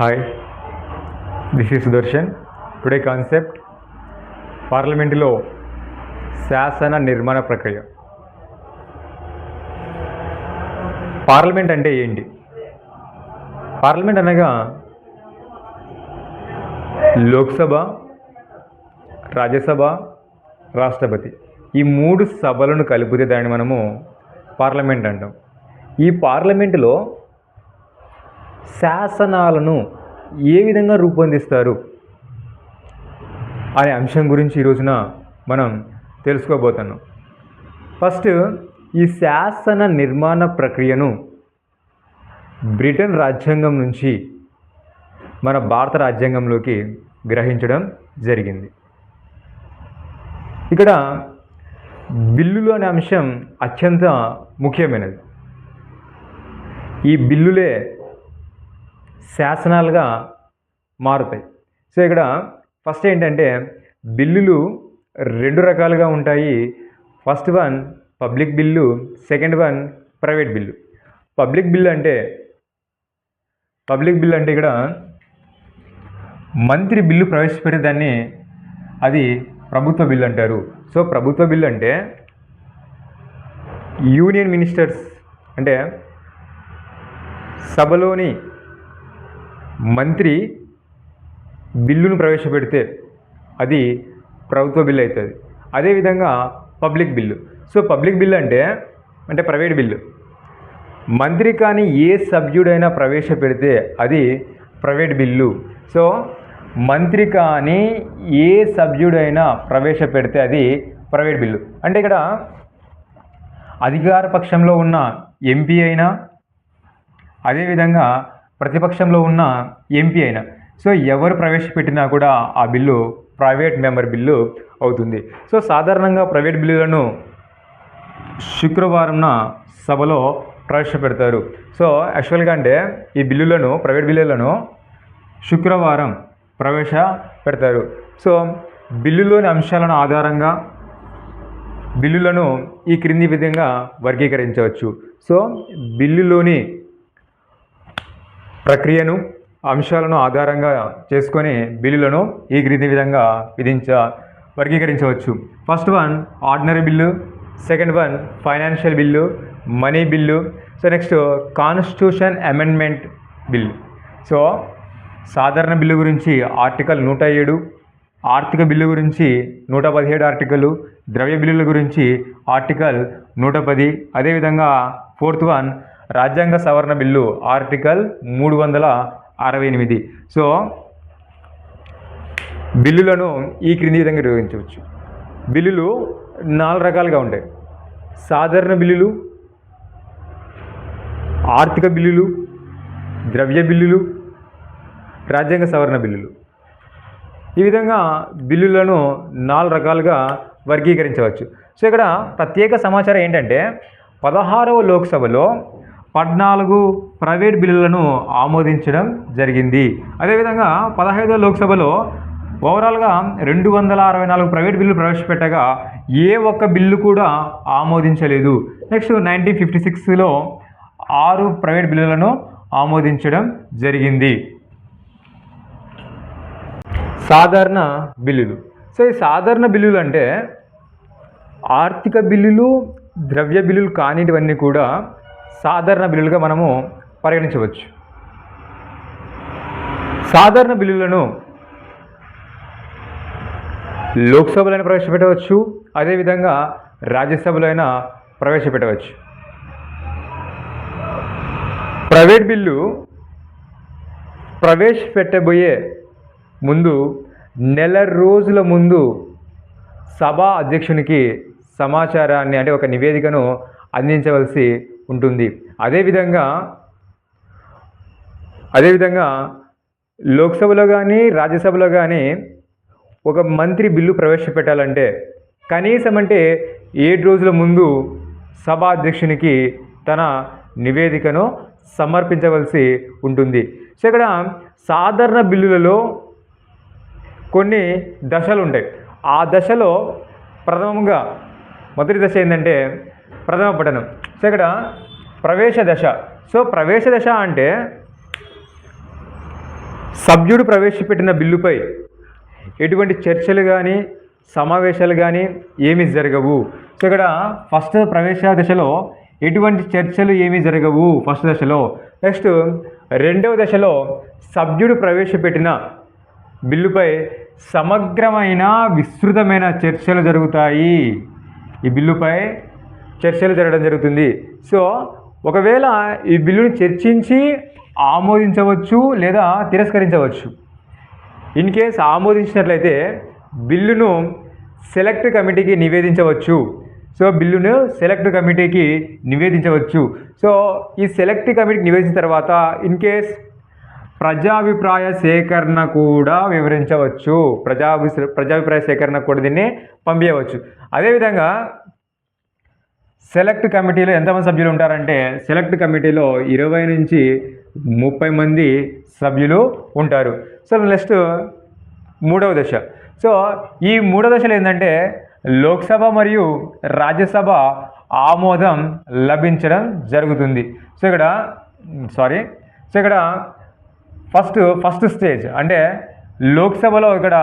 Hi, this is Sudarshan. Today concept పార్లమెంటులో శాసన నిర్మాణ ప్రక్రియ. పార్లమెంట్ అంటే ఏంటి? పార్లమెంట్ అనగా లోక్సభ, రాజ్యసభ, రాష్ట్రపతి ఈ మూడు సభలను కలిపితే దాన్ని మనము పార్లమెంట్ అంటాం. ఈ పార్లమెంటులో శాసనాలను ఏ విధంగా రూపొందిస్తారు అనే అంశం గురించి ఈరోజున మనం తెలుసుకోబోతున్నాం. ఫస్ట్ ఈ శాసన నిర్మాణ ప్రక్రియను బ్రిటన్ రాజ్యాంగం నుంచి మన భారత రాజ్యాంగంలోకి గ్రహించడం జరిగింది. ఇక్కడ బిల్లులు అనే అంశం అత్యంత ముఖ్యమైనది. ఈ బిల్లులే శాసనాలుగా మారుతాయి. సో ఇక్కడ ఫస్ట్ ఏంటంటే బిల్లులు రెండు రకాలుగా ఉంటాయి. First one public bill, second one private bill. Public bill అంటే ఇక్కడ మంత్రి బిల్లు ప్రవేశపెట్టే దాన్ని అది ప్రభుత్వ బిల్లు అంటారు. సో ప్రభుత్వ బిల్లు అంటే యూనియన్ మినిస్టర్స్ అంటే సభలోని మంత్రి బిల్లును ప్రవేశపెడితే అది ప్రభుత్వ బిల్లు అవుతుంది. అదేవిధంగా public bill. So public bill అంటే ప్రైవేట్ బిల్లు. మంత్రి కానీ ఏ సభ్యుడైనా ప్రవేశపెడితే అది ప్రైవేట్ బిల్లు. సో మంత్రి కానీ ఏ సభ్యుడైనా ప్రవేశపెడితే అది ప్రైవేట్ బిల్లు. అంటే ఇక్కడ అధికార పక్షంలో ఉన్న ఎంపీ అయినా అదేవిధంగా ప్రతిపక్షంలో ఉన్న ఎంపీ అయినా సో ఎవరు ప్రవేశపెట్టినా కూడా ఆ బిల్లు ప్రైవేట్ మెంబర్ బిల్లు అవుతుంది. సో సాధారణంగా ప్రైవేట్ బిల్లులను శుక్రవారంన సభలో ప్రవేశపెడతారు. సో యాక్చువల్గా అంటే ఈ బిల్లులను ప్రైవేట్ బిల్లులను శుక్రవారం ప్రవేశపెడతారు. సో బిల్లులోని అంశాలను ఆధారంగా బిల్లులను ఈ క్రింది విధంగా వర్గీకరించవచ్చు. సో బిల్లులోని ప్రక్రియను అంశాలను ఆధారంగా చేసుకొని బిల్లులను ఈ క్రింది విధంగా వర్గీకరించవచ్చు. First one ordinary bill, second one financial bill, money bill. So next constitution amendment bill. So సాధారణ బిల్లు గురించి ఆర్టికల్ 107, ఆర్థిక బిల్లు గురించి 117 ఆర్టికల్, ద్రవ్య బిల్లుల గురించి ఆర్టికల్ 110. అదేవిధంగా ఫోర్త్ వన్ రాజ్యాంగ సవరణ బిల్లు ఆర్టికల్ 368. సో బిల్లులను ఈ క్రింది విధంగా నిర్వహించవచ్చు. బిల్లులు 4 రకాలుగా ఉంటాయి. సాధారణ బిల్లులు, ఆర్థిక బిల్లులు, ద్రవ్య బిల్లులు, రాజ్యాంగ సవరణ బిల్లులు. ఈ విధంగా బిల్లులను 4 రకాలుగా వర్గీకరించవచ్చు. సో ఇక్కడ ప్రత్యేక సమాచారం ఏంటంటే 16వ లోక్సభలో 14 ప్రైవేట్ బిల్లులను ఆమోదించడం జరిగింది. అదేవిధంగా 15వ లోక్సభలో ఓవరాల్గా 264 ప్రైవేట్ బిల్లులు ప్రవేశపెట్టగా ఏ ఒక్క బిల్లు కూడా ఆమోదించలేదు. నెక్స్ట్ 1956లో 6 ప్రైవేట్ బిల్లులను ఆమోదించడం జరిగింది. సాధారణ బిల్లులు. సో ఈ సాధారణ బిల్లులు అంటే ఆర్థిక బిల్లులు, ద్రవ్య బిల్లులు కానిటివన్నీ కూడా సాధారణ బిల్లులుగా మనము పరిగణించవచ్చు. సాధారణ బిల్లులను లోక్సభలో అయినా ప్రవేశపెట్టవచ్చు, అదేవిధంగా రాజ్యసభలో అయినా ప్రవేశపెట్టవచ్చు. ప్రైవేట్ బిల్లు ప్రవేశపెట్టబోయే ముందు నెల రోజుల ముందు సభా అధ్యక్షునికి సమాచారాన్ని అంటే ఒక నివేదికను అందించవలసి ఉంటుంది. అదేవిధంగా లోక్సభలో కానీ రాజ్యసభలో కానీ ఒక మంత్రి బిల్లు ప్రవేశపెట్టాలంటే కనీసం 7 రోజుల ముందు సభా అధ్యక్షునికి తన నివేదికను సమర్పించవలసి ఉంటుంది. సో ఇక్కడ సాధారణ బిల్లులలో కొన్ని దశలు ఉంటాయి. ఆ దశలో ప్రథమంగా మొదటి దశ ఏంటంటే ప్రథమ పఠనం. సో ఇక్కడ ప్రవేశ దశ. సో ప్రవేశ దశ అంటే సభ్యుడు ప్రవేశపెట్టిన బిల్లుపై ఎటువంటి చర్చలు కానీ సమావేశాలు కానీ ఏమీ జరగవు. సో ఇక్కడ ఫస్ట్ ప్రవేశ దశలో ఎటువంటి చర్చలు ఏమీ జరగవు ఫస్ట్ దశలో. నెక్స్ట్ రెండవ దశలో సభ్యుడు ప్రవేశపెట్టిన బిల్లుపై సమగ్రమైన విస్తృతమైన చర్చలు జరుగుతాయి. ఈ బిల్లుపై చర్చలు జరగడం జరుగుతుంది. సో ఒకవేళ ఈ బిల్లును చర్చించి ఆమోదించవచ్చు లేదా తిరస్కరించవచ్చు. ఇన్ కేస్ ఆమోదించినట్లయితే బిల్లును సెలెక్ట్ కమిటీకి నివేదించవచ్చు. సో బిల్లును సెలెక్ట్ కమిటీకి నివేదించవచ్చు. సో ఈ సెలెక్ట్ కమిటీకి నివేదించిన తర్వాత ఇన్ కేస్ ప్రజాభిప్రాయ సేకరణ కూడా వివరించవచ్చు. ప్రజాభిప్రాయ సేకరణ కూడా దీన్ని పంపించవచ్చు. అదేవిధంగా సెలెక్ట్ కమిటీలో ఎంతమంది సభ్యులు ఉంటారంటే సెలెక్ట్ కమిటీలో 20 నుంచి 30 మంది సభ్యులు ఉంటారు. సో నెక్స్ట్ మూడవ దశ. సో ఈ మూడవ దశలో ఏంటంటే లోక్సభ మరియు రాజ్యసభ ఆమోదం లభించడం జరుగుతుంది. సో ఇక్కడ ఫస్ట్ స్టేజ్ అంటే లోక్సభలో ఇక్కడ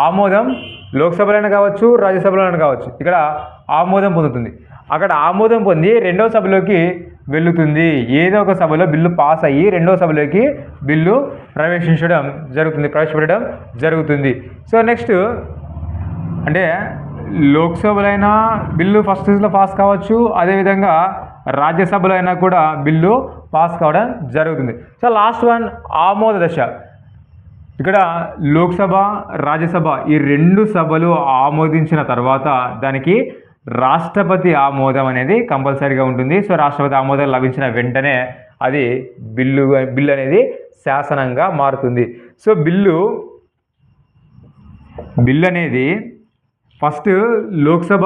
ఆమోదం లోక్సభలోనే కావచ్చు రాజ్యసభలోనే కావచ్చు ఇక్కడ ఆమోదం పొందుతుంది. అక్కడ ఆమోదం పొంది రెండవ సభలోకి వెళుతుంది. ఏదో ఒక సభలో బిల్లు పాస్ అయ్యి రెండవ సభలోకి బిల్లు ప్రవేశపెట్టడం జరుగుతుంది. సో నెక్స్ట్ అంటే లోక్సభలో బిల్లు ఫస్ట్ స్టేజ్లో పాస్ కావచ్చు, అదేవిధంగా రాజ్యసభలో అయినా కూడా బిల్లు పాస్ కావడం జరుగుతుంది. సో లాస్ట్ వన్ ఆమోద దశ. ఇక్కడ లోక్సభ రాజ్యసభ ఈ రెండు సభలు ఆమోదించిన తర్వాత దానికి రాష్ట్రపతి ఆమోదం అనేది కంపల్సరీగా ఉంటుంది. సో రాష్ట్రపతి ఆమోదం లభించిన వెంటనే అది బిల్లు అనేది శాసనంగా మారుతుంది. సో బిల్లు అనేది ఫస్ట్ లోక్సభ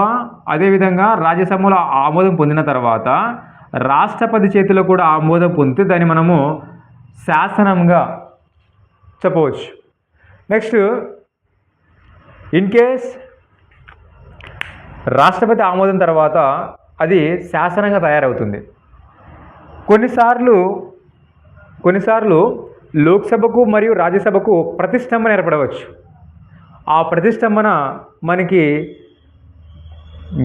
అదేవిధంగా రాజ్యసభలో ఆమోదం పొందిన తర్వాత రాష్ట్రపతి చేతిలో కూడా ఆమోదం పొందితే దాన్ని మనము శాసనంగా చెప్పవచ్చు. నెక్స్ట్ ఇన్ కేస్ రాష్ట్రపతి ఆమోదం తర్వాత అది శాసనంగా తయారవుతుంది. కొన్నిసార్లు లోక్సభకు మరియు రాజ్యసభకు ప్రతిష్టంభన ఏర్పడవచ్చు. ఆ ప్రతిష్టంభన మనకి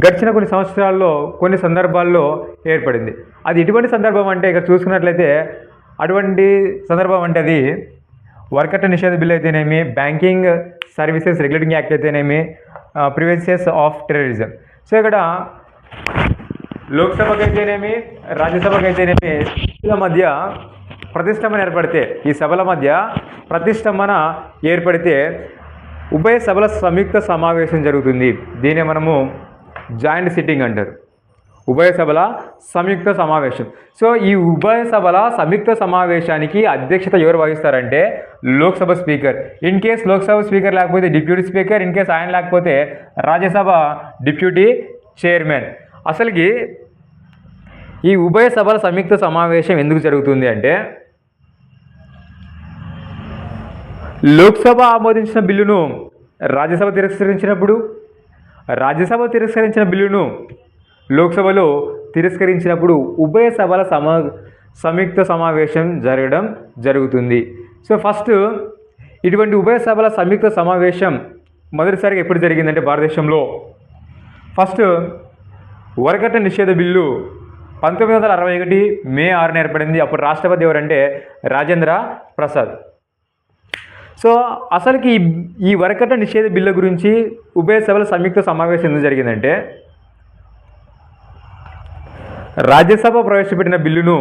గడిచిన కొన్ని సంవత్సరాల్లో కొన్ని సందర్భాల్లో ఏర్పడింది. అది ఎటువంటి సందర్భం అంటే ఇక్కడ చూసుకున్నట్లయితే అటువంటి సందర్భం అంటే అది వర్కట్ట నిషేధ బిల్ అయితేనేమి, బ్యాంకింగ్ సర్వీసెస్ రెగ్యులేటింగ్ యాక్ట్ అయితేనేమి, ప్రివెన్సెస్ ఆఫ్ టెర్రరిజం. సో ఇక్కడ లోక్సభకి అయితేనేమి రాజ్యసభకి అయితేనేమి ఈ సభల మధ్య ప్రతిష్టంభన ఏర్పడితే ఉభయ సభల సంయుక్త సమావేశం జరుగుతుంది. దీన్ని మనము జాయింట్ సిట్టింగ్ అంటారు, ఉభయ సభల సంయుక్త సమావేశం. సో ఈ ఉభయ సభల సంయుక్త సమావేశానికి అధ్యక్షత ఎవరు వహిస్తారంటే Lok Sabha speaker. In case Lok Sabha speaker లేకపోతే డిప్యూటీ స్పీకర్, ఇన్ కేస్ ఆయన లేకపోతే రాజ్యసభ డిప్యూటీ చైర్మన్. అసలుకి ఈ ఉభయ సభల సంయుక్త సమావేశం ఎందుకు జరుగుతుంది అంటే లోక్సభ ఆమోదించిన బిల్లును రాజ్యసభ తిరస్కరించినప్పుడు, రాజ్యసభ తిరస్కరించిన బిల్లును లోక్సభలో తిరస్కరించినప్పుడు ఉభయ సభల సంయుక్త సమావేశం జరగడం జరుగుతుంది. సో ఫస్ట్ ఇటువంటి ఉభయ సభల సంయుక్త సమావేశం మొదటిసారిగా ఎప్పుడు జరిగిందంటే భారతదేశంలో ఫస్ట్ వరకట్న నిషేధ బిల్లు 1961 మే 6న ఏర్పడింది. అప్పుడు రాష్ట్రపతి ఎవరంటే రాజేంద్ర ప్రసాద్. సో అసలుకి ఈ వరకట్న నిషేధ బిల్లు గురించి ఉభయ సభల సంయుక్త సమావేశం ఎందుకు జరిగిందంటే రాజ్యసభ ప్రవేశపెట్టిన బిల్లును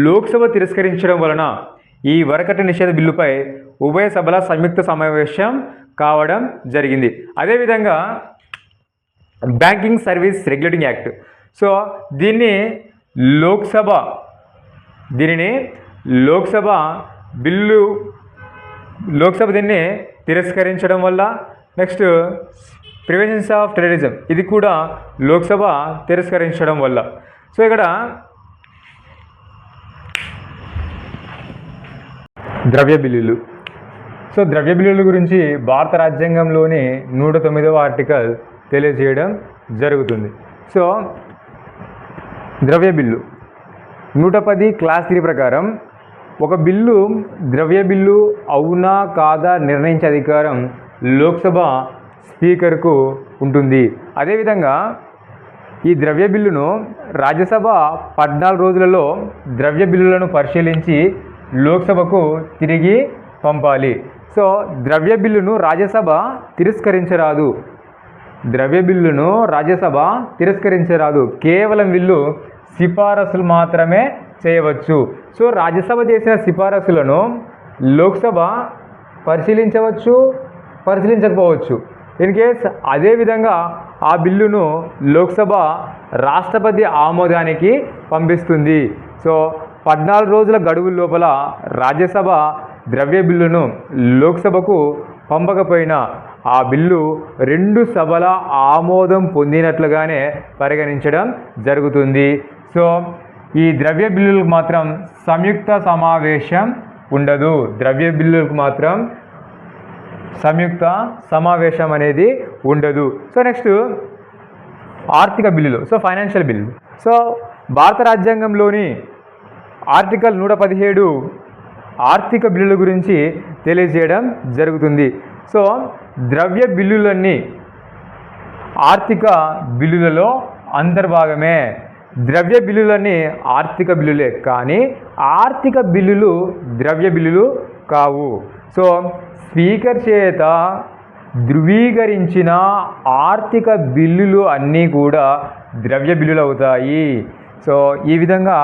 లోక్సభ తిరస్కరించడం వలన ఈ వరకట్న నిషేధ బిల్లుపై ఉభయ సభల సంయుక్త సమావేశం కావడం జరిగింది. అదేవిధంగా banking service regulating act. So దీన్ని లోక్సభ దీన్ని తిరస్కరించడం వల్ల, నెక్స్ట్ ప్రివెన్షన్ ఆఫ్ టెర్రరిజం ఇది కూడా లోక్సభ తిరస్కరించడం వల్ల. సో ఇక్కడ ద్రవ్య బిల్లులు. సో ద్రవ్య బిల్లుల గురించి భారత రాజ్యాంగంలోని 109వ ఆర్టికల్ తెలియజేయడం జరుగుతుంది. సో ద్రవ్య బిల్లు 110 క్లాస్ 3 ప్రకారం ఒక బిల్లు ద్రవ్య బిల్లు అవునా కాదా నిర్ణయించే అధికారం లోక్సభ స్పీకర్కు ఉంటుంది. అదేవిధంగా ఈ ద్రవ్య బిల్లును రాజ్యసభ 14 రోజులలో ద్రవ్య బిల్లులను పరిశీలించి లోక్సభకు తిరిగి పంపాలి. సో ద్రవ్య బిల్లును రాజ్యసభ తిరస్కరించరాదు. ద్రవ్య బిల్లును రాజ్యసభ తిరస్కరించరాదు. కేవలం వీళ్ళు సిఫారసులు మాత్రమే చేయవచ్చు. సో రాజ్యసభ చేసిన సిఫారసులను లోక్సభ పరిశీలించవచ్చు, పరిశీలించకపోవచ్చు. ఇన్ కేస్ అదేవిధంగా ఆ బిల్లును లోక్సభ రాష్ట్రపతి ఆమోదానికి పంపిస్తుంది. సో 14 రోజుల గడువు లోపల రాజ్యసభ ద్రవ్య బిల్లును లోక్సభకు పంపకపోయినా ఆ బిల్లు 2 సభల ఆమోదం పొందినట్లుగానే పరిగణించడం జరుగుతుంది. సో ఈ ద్రవ్య బిల్లులకు మాత్రం సంయుక్త సమావేశం ఉండదు. ద్రవ్య బిల్లులకు మాత్రం సంయుక్త సమావేశం అనేది ఉండదు. సో నెక్స్ట్ ఆర్థిక బిల్లులు. So financial bill. సో భారత రాజ్యాంగంలోని ఆర్టికల్ 117 ఆర్థిక బిల్లుల గురించి తెలియజేయడం జరుగుతుంది. సో ద్రవ్య బిల్లులన్నీ ఆర్థిక బిల్లులలో అంతర్భాగమే. ద్రవ్య బిల్లులన్నీ ఆర్థిక బిల్లులే, కానీ ఆర్థిక బిల్లులు ద్రవ్య బిల్లులు కావు. సో స్పీకర్ చేత ధృవీకరించిన ఆర్థిక బిల్లులు అన్నీ కూడా ద్రవ్య బిల్లులు అవుతాయి. సో ఈ విధంగా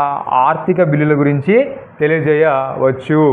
ఆర్థిక బిల్లుల గురించి తెలియజేయవచ్చు.